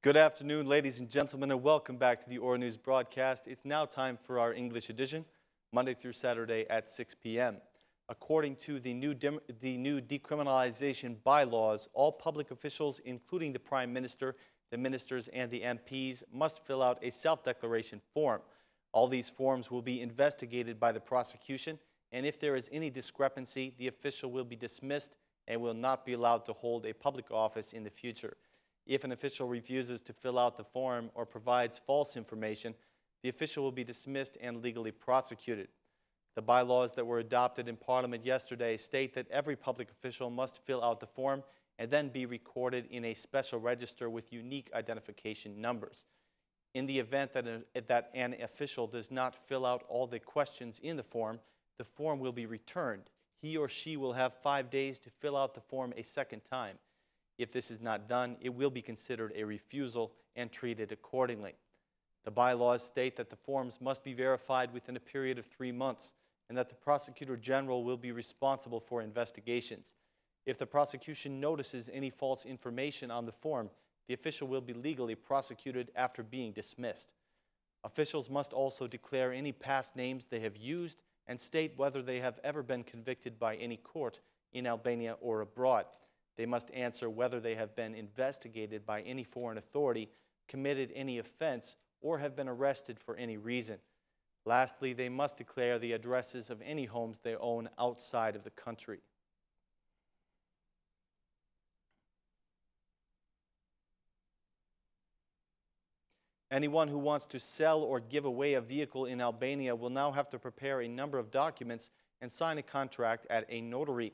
Good afternoon, ladies and gentlemen, and welcome back to the Ora News broadcast. It's now time for our English edition, Monday through Saturday at 6 p.m. According to the new decriminalization bylaws, all public officials, including the Prime Minister, the ministers, and the MPs, must fill out a self-declaration form. All these forms will be investigated by the prosecution, and if there is any discrepancy, the official will be dismissed and will not be allowed to hold a public office in the future. If an official refuses to fill out the form or provides false information, the official will be dismissed and legally prosecuted. The bylaws that were adopted in Parliament yesterday state that every public official must fill out the form and then be recorded in a special register with unique identification numbers. In the event that an official does not fill out all the questions in the form will be returned. He or she will have 5 days to fill out the form a second time. If this is not done, it will be considered a refusal and treated accordingly. The bylaws state that the forms must be verified within a period of 3 months and that the Prosecutor General will be responsible for investigations. If the prosecution notices any false information on the form, the official will be legally prosecuted after being dismissed. Officials must also declare any past names they have used and state whether they have ever been convicted by any court in Albania or abroad. They must answer whether they have been investigated by any foreign authority, committed any offense, or have been arrested for any reason. Lastly, they must declare the addresses of any homes they own outside of the country. Anyone who wants to sell or give away a vehicle in Albania will now have to prepare a number of documents and sign a contract at a notary.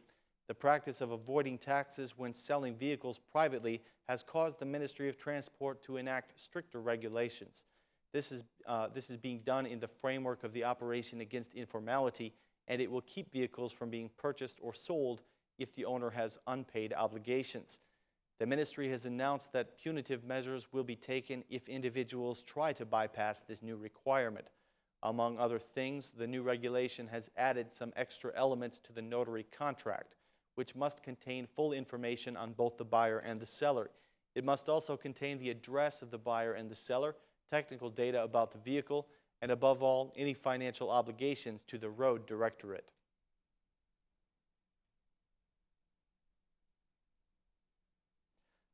The practice of avoiding taxes when selling vehicles privately has caused the Ministry of Transport to enact stricter regulations. This is being done in the framework of the Operation Against Informality, and it will keep vehicles from being purchased or sold if the owner has unpaid obligations. The ministry has announced that punitive measures will be taken if individuals try to bypass this new requirement. Among other things, the new regulation has added some extra elements to the notary contract, which must contain full information on both the buyer and the seller. It must also contain the address of the buyer and the seller, technical data about the vehicle, and above all, any financial obligations to the Road Directorate.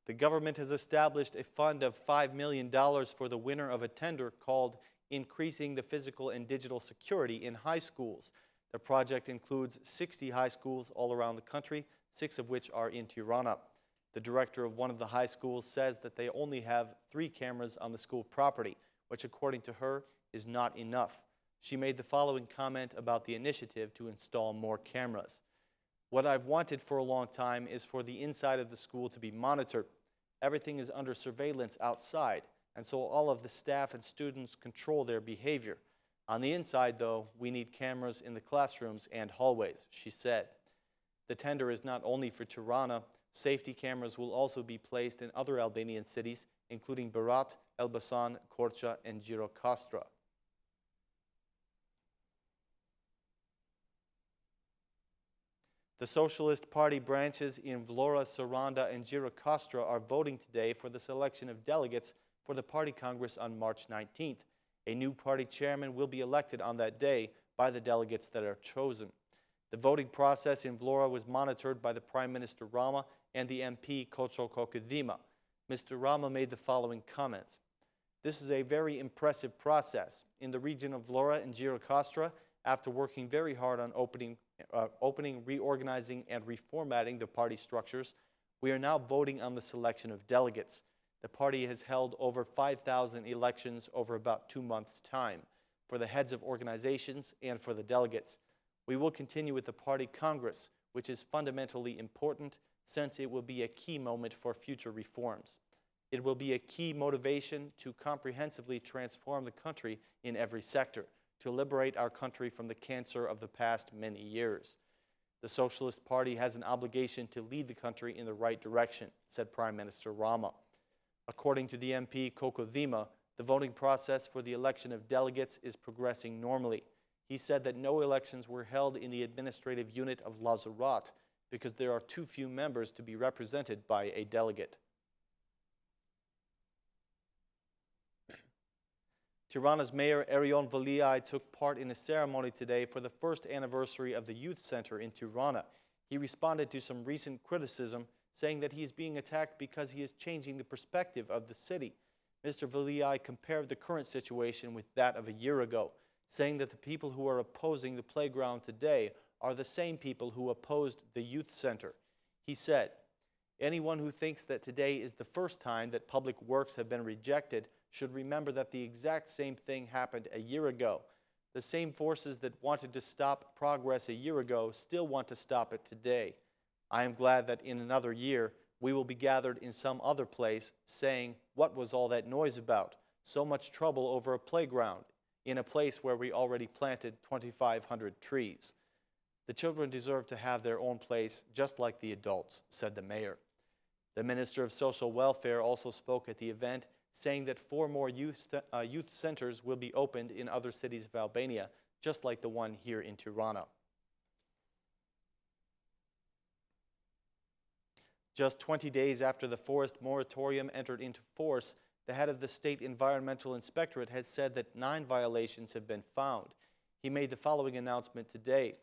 The government has established a fund of $5 million for the winner of a tender called Increasing the Physical and Digital Security in High Schools. The project includes 60 high schools all around the country, 6 of which are in Tirana. The director of one of the high schools says that they only have 3 cameras on the school property, which according to her is not enough. She made the following comment about the initiative to install more cameras. What I've wanted for a long time is for the inside of the school to be monitored. Everything is under surveillance outside, and so all of the staff and students control their behavior. On the inside, though, we need cameras in the classrooms and hallways, she said. The tender is not only for Tirana. Safety cameras will also be placed in other Albanian cities, including Berat, Elbasan, Korça, and Gjirokastra. The Socialist Party branches in Vlora, Saranda, and Gjirokastra are voting today for the selection of delegates for the party congress on March 19th. A new party chairman will be elected on that day by the delegates that are chosen. The voting process in Vlora was monitored by the Prime Minister Rama and the MP Koço Kokedima. Mr. Rama made the following comments. This is a very impressive process. In the region of Vlora and Gjirokastra, after working very hard on opening, reorganizing, and reformatting the party structures, we are now voting on the selection of delegates. The party has held over 5,000 elections over about 2 months' time for the heads of organizations and for the delegates. We will continue with the party congress, which is fundamentally important since it will be a key moment for future reforms. It will be a key motivation to comprehensively transform the country in every sector, to liberate our country from the cancer of the past many years. The Socialist Party has an obligation to lead the country in the right direction, said Prime Minister Rama. According to the MP Kokodima, the voting process for the election of delegates is progressing normally. He said that no elections were held in the administrative unit of Lazarat because there are too few members to be represented by a delegate. Tirana's mayor Erion Veliai took part in a ceremony today for the first anniversary of the youth center in Tirana. He responded to some recent criticism, saying that he is being attacked because he is changing the perspective of the city. Mr. Veliai compared the current situation with that of a year ago, saying that the people who are opposing the playground today are the same people who opposed the youth center. He said, "Anyone who thinks that today is the first time that public works have been rejected should remember that the exact same thing happened a year ago. The same forces that wanted to stop progress a year ago still want to stop it today. I am glad that in another year we will be gathered in some other place saying, what was all that noise about? So much trouble over a playground in a place where we already planted 2,500 trees. The children deserve to have their own place just like the adults," said the mayor. The Minister of Social Welfare also spoke at the event, saying that 4 more youth centers will be opened in other cities of Albania, just like the one here in Tirana. Just 20 days after the forest moratorium entered into force, the head of the State Environmental Inspectorate has said that 9 violations have been found. He made the following announcement today.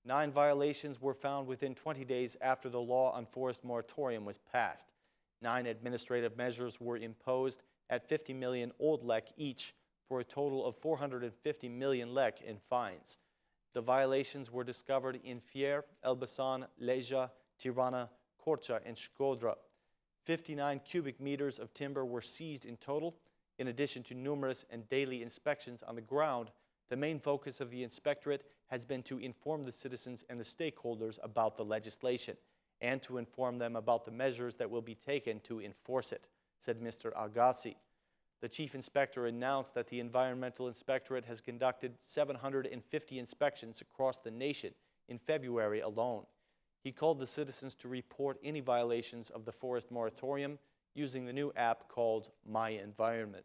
9 violations were found within 20 days after the law on forest moratorium was passed. 9 administrative measures were imposed at 50 million old lek each, for a total of 450 million lek in fines. The violations were discovered in Fier, Elbasan, Leja, Tirana, Korça, and Shkodra. 59 cubic meters of timber were seized in total. In addition to numerous and daily inspections on the ground, the main focus of the inspectorate has been to inform the citizens and the stakeholders about the legislation and to inform them about the measures that will be taken to enforce it, said Mr. Agassi. The chief inspector announced that the Environmental Inspectorate has conducted 750 inspections across the nation in February alone. He called the citizens to report any violations of the forest moratorium using the new app called My Environment.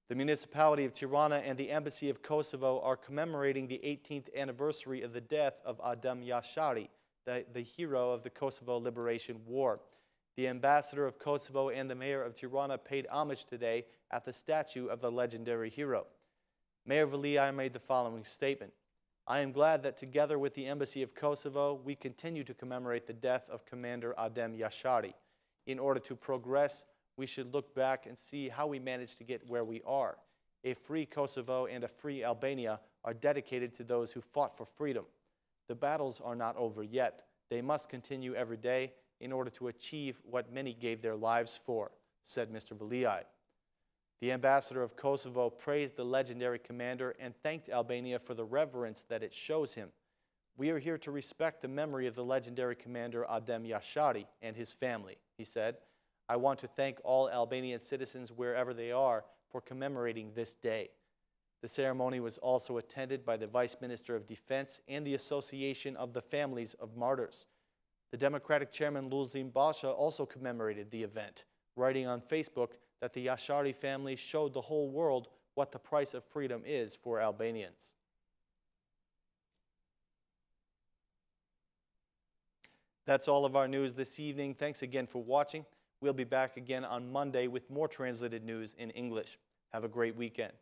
The municipality of Tirana and the Embassy of Kosovo are commemorating the 18th anniversary of the death of Adem Yashari, the hero of the Kosovo Liberation War. The ambassador of Kosovo and the mayor of Tirana paid homage today at the statue of the legendary hero. Mayor Veliai made the following statement. "I am glad that together with the Embassy of Kosovo, we continue to commemorate the death of Commander Adem Yashari. In order to progress, we should look back and see how we managed to get where we are. A free Kosovo and a free Albania are dedicated to those who fought for freedom. The battles are not over yet. They must continue every day in order to achieve what many gave their lives for," said Mr. Veliai. The ambassador of Kosovo praised the legendary commander and thanked Albania for the reverence that it shows him. "We are here to respect the memory of the legendary commander Adem Yashari and his family," he said. "I want to thank all Albanian citizens wherever they are for commemorating this day." The ceremony was also attended by the Vice Minister of Defense and the Association of the Families of Martyrs. The Democratic chairman Lulzim Basha also commemorated the event, writing on Facebook that the Yashari family showed the whole world what the price of freedom is for Albanians. That's all of our news this evening. Thanks again for watching. We'll be back again on Monday with more translated news in English. Have a great weekend.